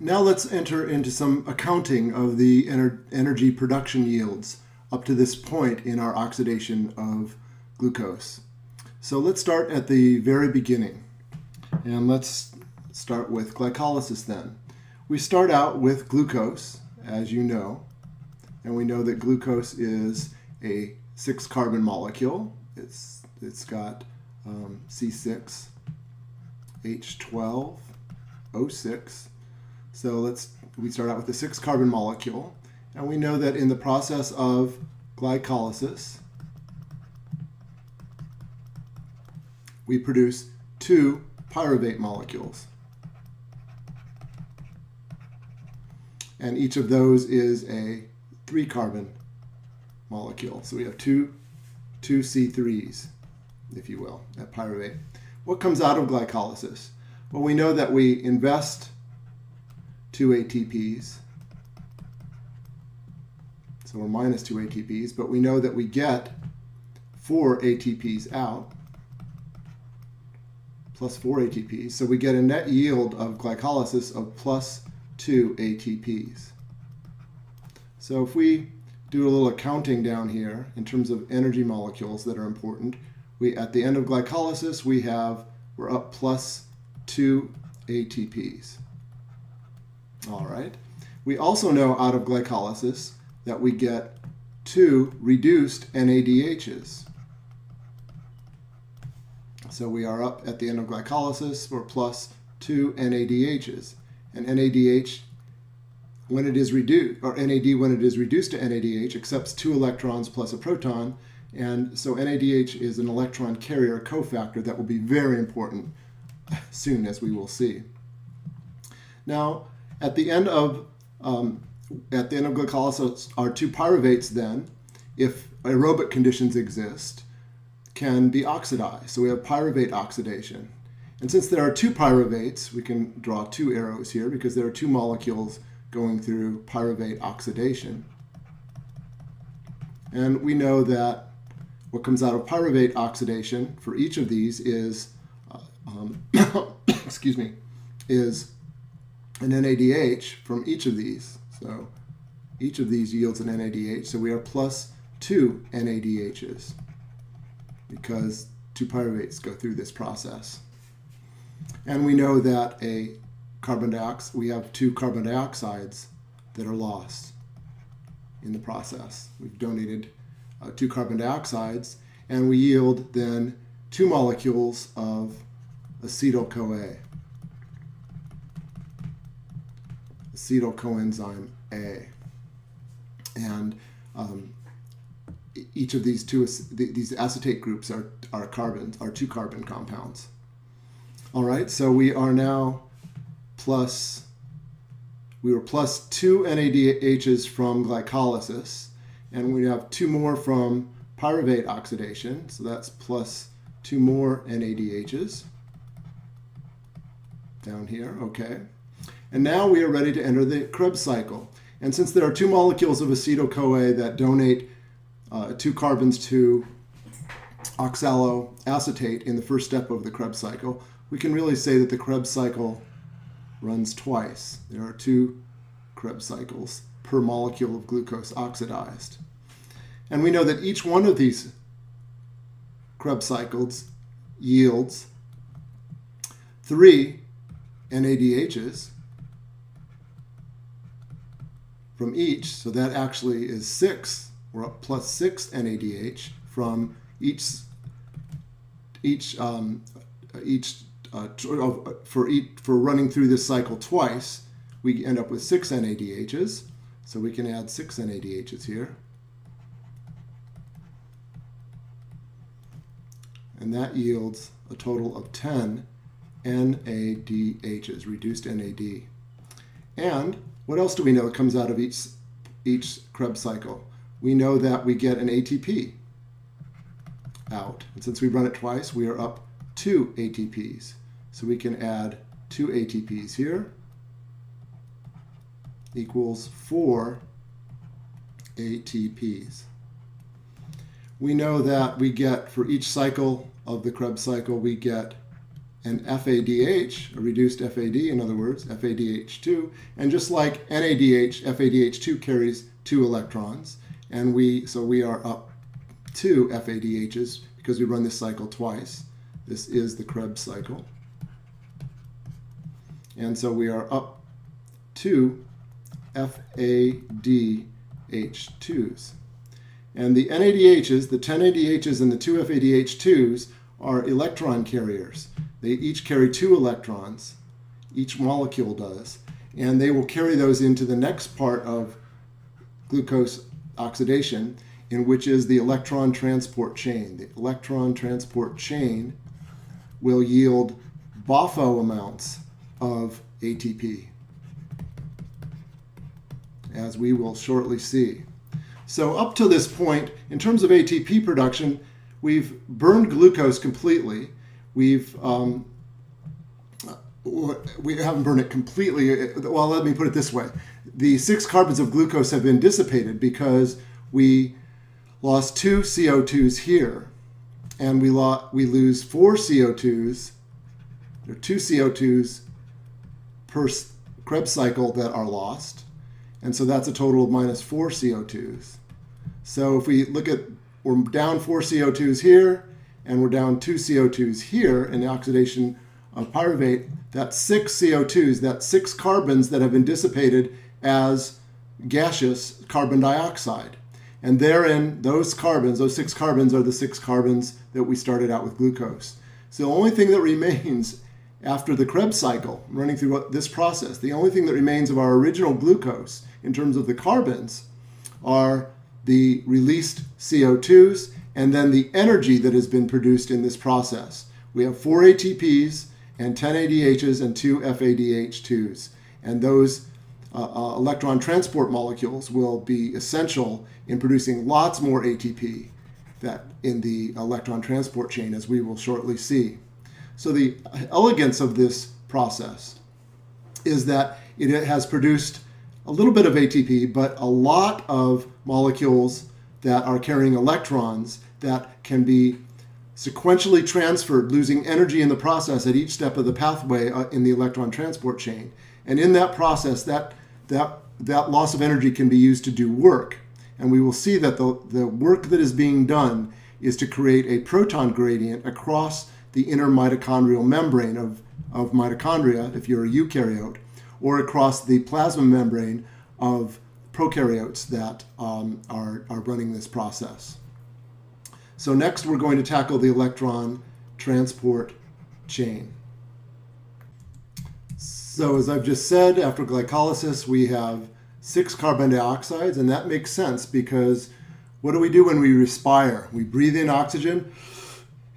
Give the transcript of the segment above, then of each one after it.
Now let's enter into some accounting of the energy production yields up to this point in our oxidation of glucose. So let's start at the very beginning, and let's start with glycolysis then. We start out with glucose, as you know, and we know that glucose is a 6-carbon molecule. It's got C6, H12, O6. So we start out with a 6-carbon molecule, and we know that in the process of glycolysis, we produce 2 pyruvate molecules. And each of those is a 3-carbon molecule. So we have two C3s, if you will, at pyruvate. What comes out of glycolysis? Well, we know that we invest 2 ATPs. So we're minus 2 ATPs, but we know that we get 4 ATPs out, plus 4 ATPs. So we get a net yield of glycolysis of plus 2 ATPs. So if we do a little accounting down here in terms of energy molecules that are important, at the end of glycolysis we're up plus 2 ATPs. All right. We also know out of glycolysis that we get 2 reduced NADHs. So we are up at the end of glycolysis for plus 2 NADHs. And NADH, when it is reduced, or NAD when it is reduced to NADH, accepts 2 electrons plus a proton. And so NADH is an electron carrier cofactor that will be very important soon, as we will see. Now, at the end of glycolysis, our 2 pyruvates then, if aerobic conditions exist, can be oxidized. So we have pyruvate oxidation. And since there are 2 pyruvates, we can draw 2 arrows here because there are 2 molecules going through pyruvate oxidation. And we know that what comes out of pyruvate oxidation for each of these is, is an NADH from each of these. So each of these yields an NADH. So we have plus 2 NADHs because 2 pyruvates go through this process. And we know that we have 2 carbon dioxides that are lost in the process. We've donated 2 carbon dioxides, and we yield then 2 molecules of acetyl-CoA, acetyl coenzyme A. And each of these these acetate groups are 2-carbon compounds. All right, so we were plus 2 NADHs from glycolysis, and we have 2 more from pyruvate oxidation, so that's plus 2 more NADHs down here, okay. And now we are ready to enter the Krebs cycle. And since there are 2 molecules of acetyl-CoA that donate 2 carbons to oxaloacetate in the first step of the Krebs cycle, we can really say that the Krebs cycle runs twice. There are 2 Krebs cycles per molecule of glucose oxidized. And we know that each one of these Krebs cycles yields 3 NADHs from each, so that actually is 6. We're up plus 6 NADH from for running through this cycle twice. We end up with 6 NADHs, so we can add 6 NADHs here. And that yields a total of 10 NADHs, reduced NAD. And what else do we know that comes out of each Krebs cycle? We know that we get an ATP out. And since we run it twice, we are up 2 ATPs. So we can add 2 ATPs here equals 4 ATPs. We know that we get, for each cycle of the Krebs cycle, we get an FADH, a reduced FAD, in other words, FADH2. And just like NADH, FADH2 carries 2 electrons. And so we are up 2 FADHs because we run this cycle twice. This is the Krebs cycle. And so we are up 2 FADH2s. And the NADHs, the 10 ADHs and the 2 FADH2s, are electron carriers. They each carry 2 electrons, each molecule does, and they will carry those into the next part of glucose oxidation, in which is the electron transport chain. The electron transport chain will yield BAFO amounts of ATP, as we will shortly see. So up to this point, in terms of ATP production, we've burned glucose completely. We haven't burned it completely. Well, let me put it this way. The 6 carbons of glucose have been dissipated because we lost 2 CO2s here, and we lose 4 CO2s. There are 2 CO2s per Krebs cycle that are lost, and so that's a total of minus 4 CO2s. So if we look at, we're down 4 CO2s here, and we're down 2 CO2s here in the oxidation of pyruvate. That's 6 CO2s, that's 6 carbons that have been dissipated as gaseous carbon dioxide. And therein, those 6 carbons are the 6 carbons that we started out with glucose. So the only thing that remains after the Krebs cycle, running through this process, the only thing that remains of our original glucose in terms of the carbons are the released CO2s and then the energy that has been produced in this process. We have 4 ATPs and 10 ADHs and 2 FADH2s. And those electron transport molecules will be essential in producing lots more ATP in the electron transport chain, as we will shortly see. So the elegance of this process is that it has produced a little bit of ATP, but a lot of molecules that are carrying electrons that can be sequentially transferred, losing energy in the process at each step of the pathway in the electron transport chain. And in that process, that loss of energy can be used to do work. And we will see that the work that is being done is to create a proton gradient across the inner mitochondrial membrane of mitochondria, if you're a eukaryote, or across the plasma membrane of prokaryotes that are running this process. So next we're going to tackle the electron transport chain. So as I've just said, after glycolysis we have 6 carbon dioxides, and that makes sense because what do we do when we respire? We breathe in oxygen,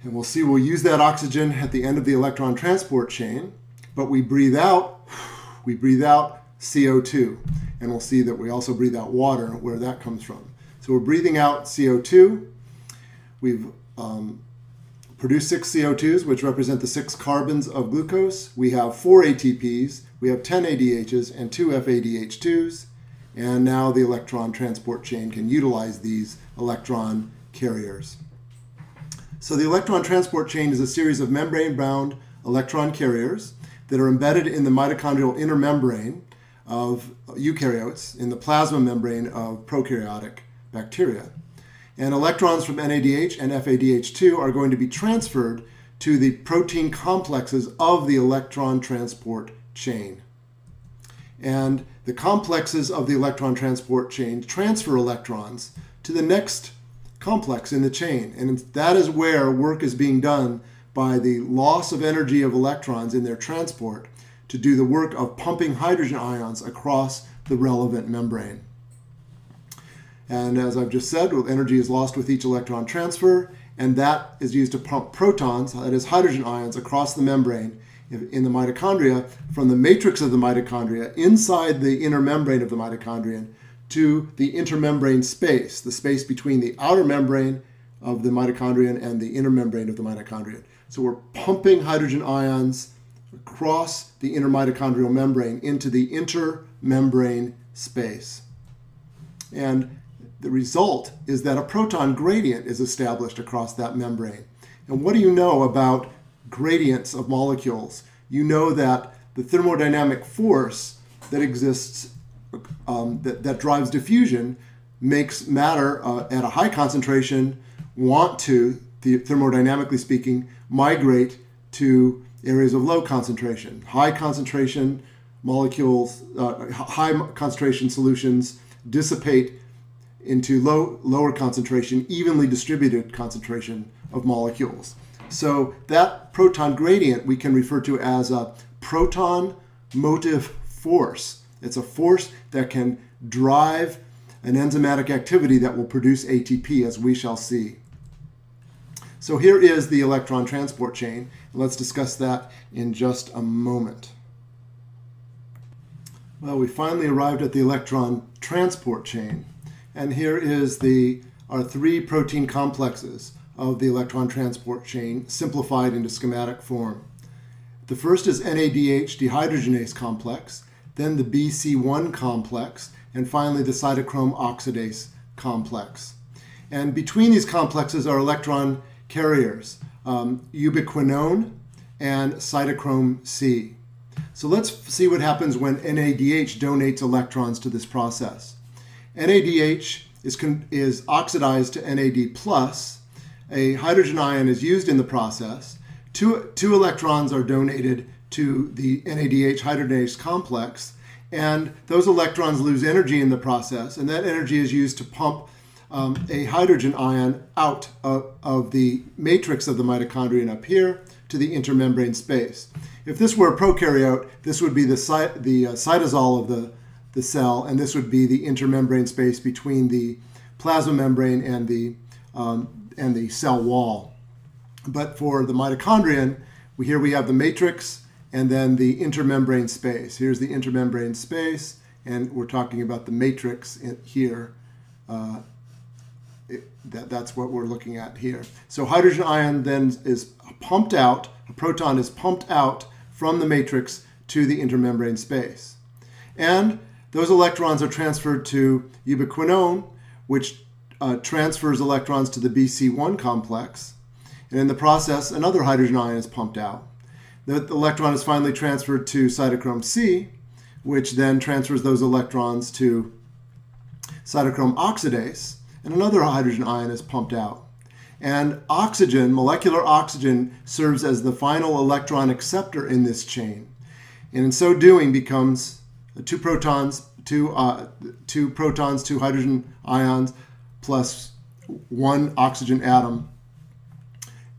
and we'll see we'll use that oxygen at the end of the electron transport chain, but we breathe out CO2, and we'll see that we also breathe out water, where that comes from. So we're breathing out CO2. We've produced 6 CO2s, which represent the 6 carbons of glucose. We have 4 ATPs, we have 10 ADHs, and 2 FADH2s, and now the electron transport chain can utilize these electron carriers. So the electron transport chain is a series of membrane-bound electron carriers that are embedded in the mitochondrial inner membrane of eukaryotes, in the plasma membrane of prokaryotic bacteria. And electrons from NADH and FADH2 are going to be transferred to the protein complexes of the electron transport chain. And the complexes of the electron transport chain transfer electrons to the next complex in the chain. And that is where work is being done by the loss of energy of electrons in their transport to do the work of pumping hydrogen ions across the relevant membrane. And as I've just said, energy is lost with each electron transfer, and that is used to pump protons, that is hydrogen ions, across the membrane in the mitochondria from the matrix of the mitochondria inside the inner membrane of the mitochondrion to the intermembrane space, the space between the outer membrane of the mitochondrion and the inner membrane of the mitochondrion. So we're pumping hydrogen ions across the inner mitochondrial membrane into the intermembrane space. And the result is that a proton gradient is established across that membrane. And what do you know about gradients of molecules, you know that the thermodynamic force that exists that drives diffusion makes matter at a high concentration want to, thermodynamically speaking, migrate to areas of low concentration. High concentration molecules, high concentration solutions dissipate into lower concentration, evenly distributed concentration of molecules. So that proton gradient we can refer to as a proton motive force. It's a force that can drive an enzymatic activity that will produce ATP, as we shall see. So here is the electron transport chain. Let's discuss that in just a moment. Well, we finally arrived at the electron transport chain. And here is our 3 protein complexes of the electron transport chain simplified into schematic form. The first is NADH dehydrogenase complex, then the BC1 complex, and finally the cytochrome oxidase complex. And between these complexes are electron carriers, ubiquinone and cytochrome C. So let's see what happens when NADH donates electrons to this process. NADH is oxidized to NAD+. A hydrogen ion is used in the process. Two electrons are donated to the NADH hydrogenase complex, and those electrons lose energy in the process, and that energy is used to pump a hydrogen ion out of the matrix of the mitochondrion up here to the intermembrane space. If this were a prokaryote, this would be the cytosol of the cell, and this would be the intermembrane space between the plasma membrane and the cell wall. But for the mitochondrion, here we have the matrix and then the intermembrane space. Here's the intermembrane space, and we're talking about the matrix here. That's what we're looking at here. So hydrogen ion then is pumped out, a proton is pumped out from the matrix to the intermembrane space. And those electrons are transferred to ubiquinone, which transfers electrons to the BC1 complex. And in the process, another hydrogen ion is pumped out. The electron is finally transferred to cytochrome C, which then transfers those electrons to cytochrome oxidase, and another hydrogen ion is pumped out. And oxygen, molecular oxygen, serves as the final electron acceptor in this chain. And in so doing becomes two protons, two hydrogen ions, plus 1 oxygen atom,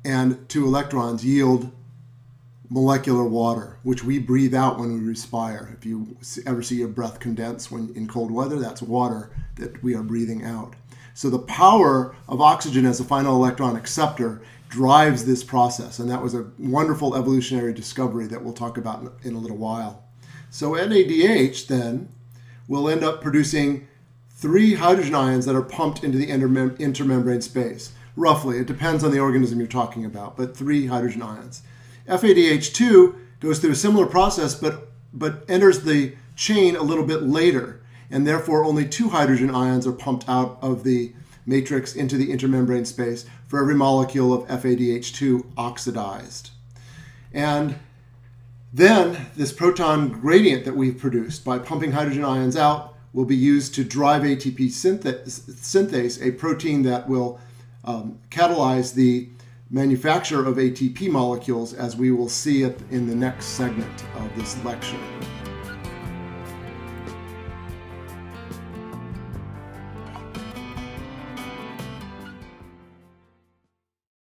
and 2 electrons yield molecular water, which we breathe out when we respire. If you ever see your breath condense when in cold weather, that's water that we are breathing out. So the power of oxygen as a final electron acceptor drives this process, and that was a wonderful evolutionary discovery that we'll talk about in a little while. So NADH then will end up producing 3 hydrogen ions that are pumped into the intermembrane space. Roughly, it depends on the organism you're talking about, but 3 hydrogen ions. FADH2 goes through a similar process, but enters the chain a little bit later, and therefore only 2 hydrogen ions are pumped out of the matrix into the intermembrane space for every molecule of FADH2 oxidized. And then this proton gradient that we've produced by pumping hydrogen ions out will be used to drive ATP synthase, a protein that will catalyze the manufacture of ATP molecules, as we will see it in the next segment of this lecture.